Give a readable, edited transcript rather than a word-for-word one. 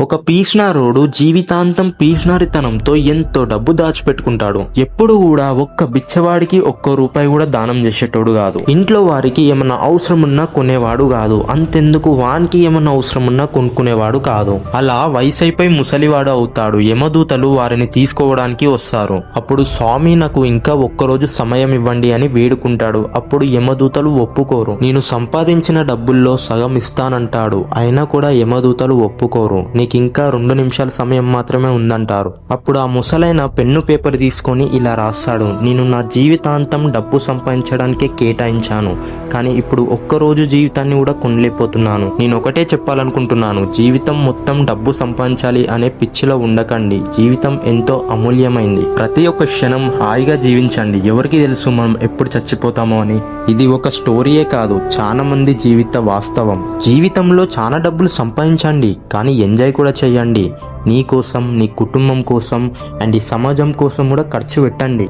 ఒక పీస్నారోడు జీవితాంతం పీస్నారితనంతో ఎంతో డబ్బు దాచిపెట్టుకుంటాడు. ఎప్పుడు కూడా ఒక్క బిచ్చవాడికి ఒక్క రూపాయి కూడా దానం చేసేటోడు కాదు. ఇంట్లో వారికి ఏమన్నా అవసరం ఉన్నా కొనేవాడు కాదు. అంతెందుకు వానికి ఏమన్నా అవసరం ఉన్నా కొనుక్కునేవాడు కాదు. అలా వయసైపోయి ముసలివాడు అవుతాడు. యమదూతలు వారిని తీసుకోవడానికి వస్తారు. అప్పుడు స్వామి నాకు ఇంకా ఒక్కరోజు సమయం ఇవ్వండి అని వేడుకుంటాడు. అప్పుడు యమదూతలు ఒప్పుకోరు. నేను సంపాదించిన డబ్బుల్లో సగం ఇస్తానంటాడు. అయినా కూడా యమదూతలు ఒప్పుకోరు. నీకు ఇంకా 2 నిమిషాల సమయం మాత్రమే ఉందంటారు. అప్పుడు ఆ ముసలైన పెన్ను పేపర్ తీసుకొని ఇలా రాస్తాడు. నేను నా జీవితాంతం డబ్బు సంపాదించడానికే కేటాయించాను, కానీ ఇప్పుడు ఒక్కరోజు జీవితాన్ని కూడా కొనలేకపోతున్నాను. నేను ఒకటే చెప్పాలనుకుంటున్నాను, జీవితం మొత్తం డబ్బు సంపాదించాలి అనే పిచ్చిలో ఉండకండి. జీవితం ఎంతో అమూల్యమైంది. ప్రతి ఒక్క క్షణం హాయిగా జీవించండి. ఎవరికి తెలుసు మనం ఎప్పుడు చచ్చిపోతామో అని. ఇది ఒక స్టోరీయే కాదు, చాలా మంది జీవిత వాస్తవం. జీవితంలో చాలా డబ్బులు సంపాదించండి, కానీ ఎంజాయ్ కూడా చేయండి. నీ కోసం, నీ కుటుంబం కోసం అండ్ ఈ సమాజం కోసం కూడా ఖర్చు పెట్టండి.